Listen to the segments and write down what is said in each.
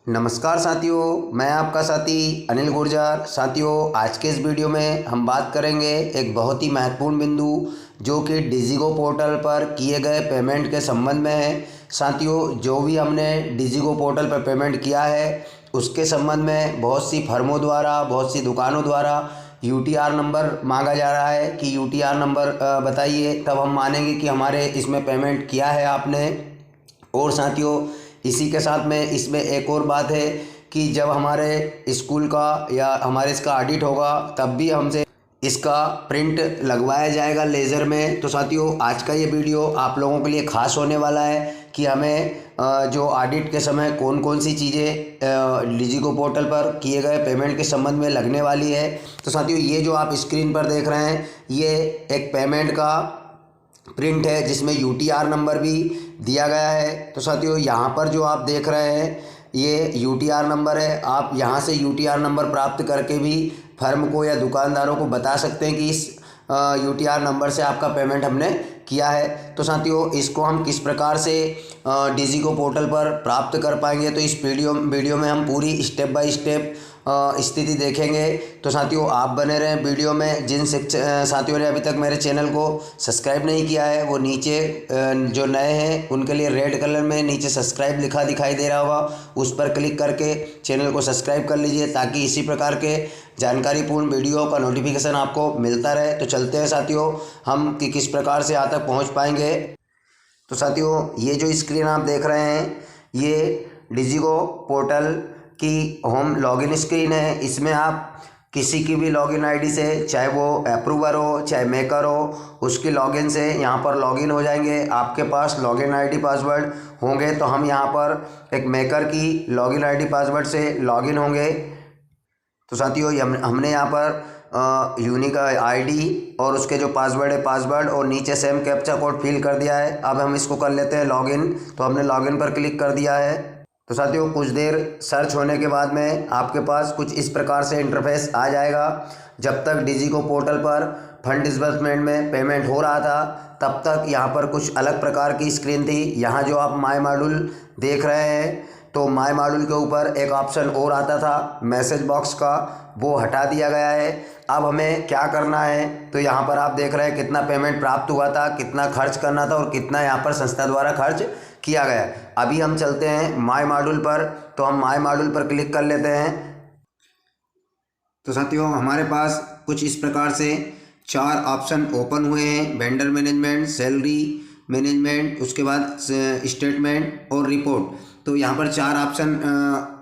नमस्कार साथियों, मैं आपका साथी अनिल गुर्जर। साथियों, आज के इस वीडियो में हम बात करेंगे एक बहुत ही महत्वपूर्ण बिंदु जो कि डिजिगो पोर्टल पर किए गए पेमेंट के संबंध में है। साथियों, जो भी हमने डिजिगो पोर्टल पर पेमेंट किया है उसके संबंध में बहुत सी फर्मों द्वारा, बहुत सी दुकानों द्वारा यूटीआर नंबर मांगा जा रहा है कि यूटीआर नंबर बताइए, तब हम मानेंगे कि हमारे इसमें पेमेंट किया है आपने। और साथियों, इसी के साथ में इसमें एक और बात है कि जब हमारे स्कूल का या हमारे इसका ऑडिट होगा तब भी हमसे इसका प्रिंट लगवाया जाएगा लेज़र में। तो साथियों, आज का ये वीडियो आप लोगों के लिए ख़ास होने वाला है कि हमें जो ऑडिट के समय कौन कौन सी चीज़ें डिजिगो पोर्टल पर किए गए पेमेंट के संबंध में लगने वाली है। तो साथियों, ये जो आप स्क्रीन पर देख रहे हैं ये एक पेमेंट का प्रिंट है जिसमें यूटीआर नंबर भी दिया गया है। तो साथियों, यहाँ पर जो आप देख रहे हैं ये यूटीआर नंबर है। आप यहाँ से यूटीआर नंबर प्राप्त करके भी फर्म को या दुकानदारों को बता सकते हैं कि इस यूटीआर नंबर से आपका पेमेंट हमने किया है। तो साथियों, इसको हम किस प्रकार से डिजिगो पोर्टल पर प्राप्त कर पाएंगे, तो इस वीडियो में हम पूरी स्टेप बाय स्टेप स्थिति देखेंगे। तो साथियों, आप बने रहें वीडियो में। जिन साथियों ने अभी तक मेरे चैनल को सब्सक्राइब नहीं किया है वो नीचे जो नए हैं उनके लिए रेड कलर में नीचे सब्सक्राइब लिखा दिखाई दे रहा होगा, उस पर क्लिक करके चैनल को सब्सक्राइब कर लीजिए ताकि इसी प्रकार के जानकारीपूर्ण वीडियो का नोटिफिकेशन आपको मिलता रहे। तो चलते हैं साथियों, हम कि किस प्रकार से यहाँ तक पहुँच पाएंगे। तो साथियों, ये जो स्क्रीन आप देख रहे हैं ये डिजिगो पोर्टल की होम लॉगिन स्क्रीन है। इसमें आप किसी की भी लॉगिन आईडी से, चाहे वो अप्रूवर हो चाहे मेकर हो, उसकी लॉगिन से यहाँ पर लॉगिन हो जाएंगे। आपके पास लॉगिन आईडी पासवर्ड होंगे तो हम यहाँ पर एक मेकर की लॉगिन आईडी पासवर्ड से लॉगिन होंगे। तो साथियों, हमने यहाँ पर यूनिक आईडी और उसके जो पासवर्ड है पासवर्ड और नीचे सेम कैप्चा कोड फिल कर दिया है। अब हम इसको कर लेते हैं लॉगिन। तो हमने लॉगिन पर क्लिक कर दिया है। तो साथियों, कुछ देर सर्च होने के बाद में आपके पास कुछ इस प्रकार से इंटरफेस आ जाएगा। जब तक डिजिगो पोर्टल पर फंड डिस्बर्समेंट में पेमेंट हो रहा था तब तक यहाँ पर कुछ अलग प्रकार की स्क्रीन थी। यहाँ जो आप माय मॉड्यूल देख रहे हैं तो माय मॉड्यूल के ऊपर एक ऑप्शन और आता था मैसेज बॉक्स का, वो हटा दिया गया है। अब हमें क्या करना है, तो यहाँ पर आप देख रहे हैं कितना पेमेंट प्राप्त हुआ था, कितना खर्च करना था और कितना यहाँ पर संस्था द्वारा खर्च किया गया। अभी हम चलते हैं माय मॉड्यूल पर। तो हम माय मॉड्यूल पर क्लिक कर लेते हैं। तो साथियों, हमारे पास कुछ इस प्रकार से 4 ऑप्शन ओपन हुए हैं। वेंडर मैनेजमेंट, सैलरी मैनेजमेंट, उसके बाद स्टेटमेंट और रिपोर्ट। तो यहाँ पर 4 ऑप्शन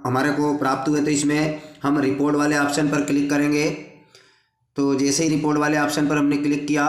हमारे को प्राप्त हुए। तो इसमें हम रिपोर्ट वाले ऑप्शन पर क्लिक करेंगे। तो जैसे ही रिपोर्ट वाले ऑप्शन पर हमने क्लिक किया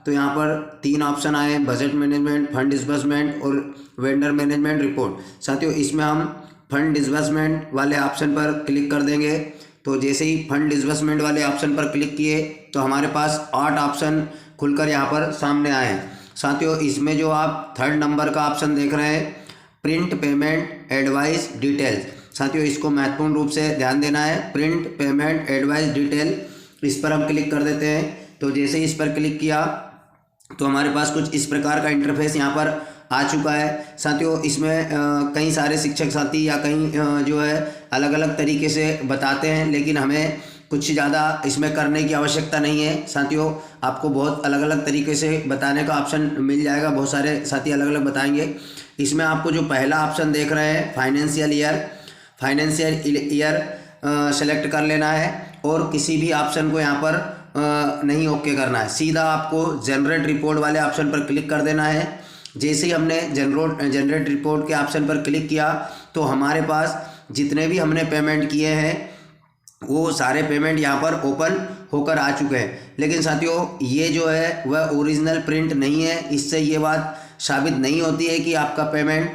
तो यहाँ पर 3 ऑप्शन आए, बजट मैनेजमेंट, फंड डिस्बर्समेंट और वेंडर मैनेजमेंट रिपोर्ट। साथियों, इसमें हम फंड डिस्बर्समेंट वाले ऑप्शन पर क्लिक कर देंगे। तो जैसे ही फंड डिस्बर्समेंट वाले ऑप्शन पर क्लिक किए तो हमारे पास 8 ऑप्शन खुलकर यहाँ पर सामने आए हैं। साथियों, इसमें जो आप 3rd नंबर का ऑप्शन देख रहे हैं, प्रिंट पेमेंट एडवाइस डिटेल्स। साथियों, इसको महत्वपूर्ण रूप से ध्यान देना है। प्रिंट पेमेंट एडवाइस डिटेल, इस पर हम क्लिक कर देते हैं। तो जैसे ही इस पर क्लिक किया तो हमारे पास कुछ इस प्रकार का इंटरफेस यहाँ पर आ चुका है। साथियों, इसमें कई सारे शिक्षक साथी या कई जो है अलग अलग तरीके से बताते हैं, लेकिन हमें कुछ ज़्यादा इसमें करने की आवश्यकता नहीं है। साथियों, आपको बहुत अलग अलग तरीके से बताने का ऑप्शन मिल जाएगा, बहुत सारे साथी अलग अलग बताएंगे। इसमें आपको जो पहला ऑप्शन देख रहे हैं फाइनेंशियल ईयर सेलेक्ट कर लेना है और किसी भी ऑप्शन को यहाँ पर नहीं ओके करना है। सीधा आपको जनरेट रिपोर्ट वाले ऑप्शन पर क्लिक कर देना है। जैसे ही हमने जनरेट रिपोर्ट के ऑप्शन पर क्लिक किया तो हमारे पास जितने भी हमने पेमेंट किए हैं वो सारे पेमेंट यहाँ पर ओपन होकर आ चुके हैं। लेकिन साथियों, ये जो है वह ओरिजिनल प्रिंट नहीं है। इससे ये बात साबित नहीं होती है कि आपका पेमेंट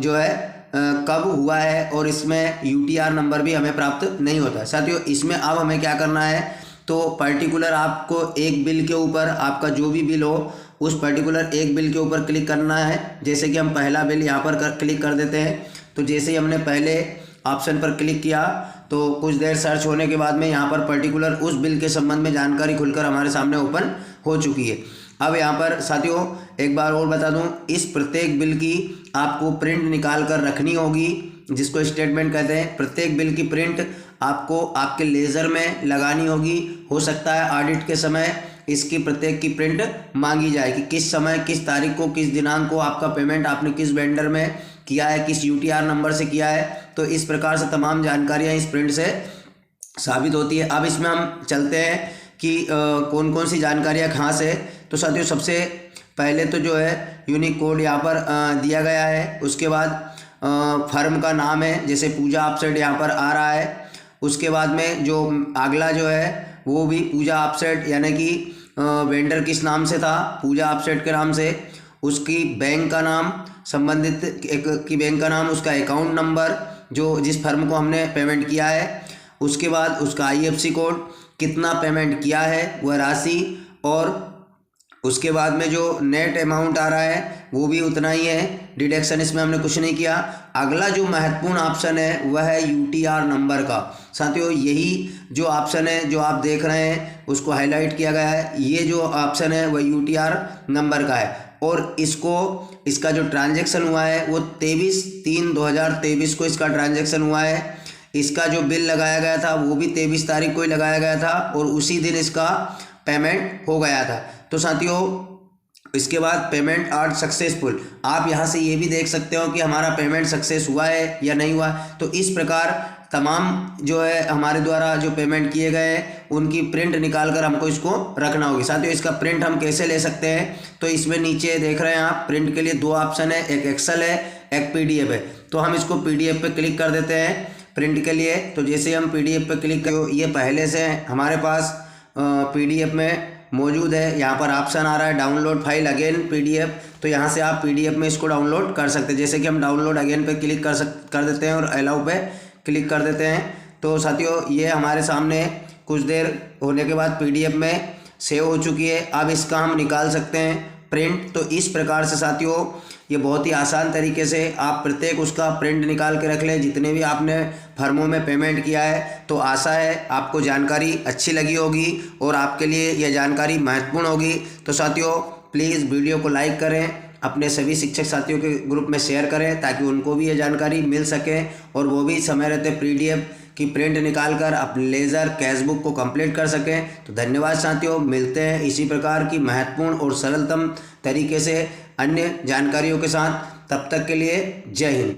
जो है कब हुआ है और इसमें यूटीआर नंबर भी हमें प्राप्त नहीं होता है। साथियों, इसमें अब हमें क्या करना है, तो पर्टिकुलर आपको एक बिल के ऊपर, आपका जो भी बिल हो उस पर्टिकुलर एक बिल के ऊपर क्लिक करना है। जैसे कि हम पहला बिल यहाँ पर क्लिक कर देते हैं। तो जैसे ही हमने पहले ऑप्शन पर क्लिक किया तो कुछ देर सर्च होने के बाद में यहाँ पर पर्टिकुलर उस बिल के संबंध में जानकारी खुलकर हमारे सामने ओपन हो चुकी है। अब यहाँ पर साथियों एक बार और बता दूं, इस प्रत्येक बिल की आपको प्रिंट निकाल कर रखनी होगी जिसको स्टेटमेंट कहते हैं, प्रत्येक बिल की प्रिंट आपको आपके लेज़र में लगानी होगी। हो सकता है ऑडिट के समय इसकी प्रत्येक की प्रिंट मांगी जाए कि किस समय, किस तारीख को, किस दिनांक को आपका पेमेंट आपने किस वेंडर में किया है, किस यूटीआर नंबर से किया है। तो इस प्रकार से तमाम जानकारियाँ इस प्रिंट से साबित होती है। अब इसमें हम चलते हैं कि कौन कौन सी जानकारियाँ कहाँ से। तो साथियों सबसे पहले तो जो है यूनिक कोड यहाँ पर दिया गया है। उसके बाद फर्म का नाम है, जैसे पूजा ऑफसेट यहाँ पर आ रहा है। उसके बाद में जो अगला जो है वो भी पूजा ऑफसेट, यानी कि वेंडर किस नाम से था, पूजा ऑफसेट के नाम से। उसकी बैंक का नाम, संबंधित की बैंक का नाम, उसका अकाउंट नंबर जो जिस फर्म को हमने पेमेंट किया है। उसके बाद उसका आईएफएससी कोड, कितना पेमेंट किया है वह राशि, और उसके बाद में जो नेट अमाउंट आ रहा है वो भी उतना ही है, डिडक्शन इसमें हमने कुछ नहीं किया। अगला जो महत्वपूर्ण ऑप्शन है वह है यूटीआर नंबर का। साथियों यही जो ऑप्शन है जो आप देख रहे हैं उसको हाईलाइट किया गया है, ये जो ऑप्शन है वह यूटीआर नंबर का है। और इसका जो ट्रांजैक्शन हुआ है वो 23/3/2023 को इसका ट्रांजैक्शन हुआ है। इसका जो बिल लगाया गया था वो भी 23 तारीख को ही लगाया गया था और उसी दिन इसका पेमेंट हो गया था। तो साथियों इसके बाद पेमेंट आर सक्सेसफुल, आप यहाँ से ये भी देख सकते हो कि हमारा पेमेंट सक्सेस हुआ है या नहीं हुआ। तो इस प्रकार तमाम जो है हमारे द्वारा जो पेमेंट किए गए उनकी प्रिंट निकाल कर हमको इसको रखना होगी। साथियों इसका प्रिंट हम कैसे ले सकते हैं, तो इसमें नीचे देख रहे हैं आप, प्रिंट के लिए दो ऑप्शन है, एक एक्सेल है, एक पीडीएफ है। तो हम इसको पीडीएफ पे क्लिक कर देते हैं प्रिंट के लिए। तो जैसे हम पीडीएफ पे क्लिक करें, ये पहले से हमारे पास पीडीएफ में मौजूद है। यहाँ पर ऑप्शन आ रहा है डाउनलोड फाइल अगेन पीडीएफ, तो यहाँ से आप पीडीएफ में इसको डाउनलोड कर सकते हैं। जैसे कि हम डाउनलोड अगेन पे क्लिक कर देते हैं और अलाउ पे क्लिक कर देते हैं। तो साथियों ये हमारे सामने कुछ देर होने के बाद पीडीएफ में सेव हो चुकी है। अब इसका हम निकाल सकते हैं प्रिंट। तो इस प्रकार से साथियों ये बहुत ही आसान तरीके से आप प्रत्येक उसका प्रिंट निकाल के रख लें, जितने भी आपने फर्मों में पेमेंट किया है। तो आशा है आपको जानकारी अच्छी लगी होगी और आपके लिए यह जानकारी महत्वपूर्ण होगी। तो साथियों प्लीज़ वीडियो को लाइक करें, अपने सभी शिक्षक साथियों के ग्रुप में शेयर करें ताकि उनको भी ये जानकारी मिल सके और वो भी समय रहते पीडीएफ की प्रिंट निकाल कर अपने लेज़र कैशबुक को कंप्लीट कर सकें। तो धन्यवाद साथियों, मिलते हैं इसी प्रकार की महत्वपूर्ण और सरलतम तरीके से अन्य जानकारियों के साथ। तब तक के लिए जय हिंद।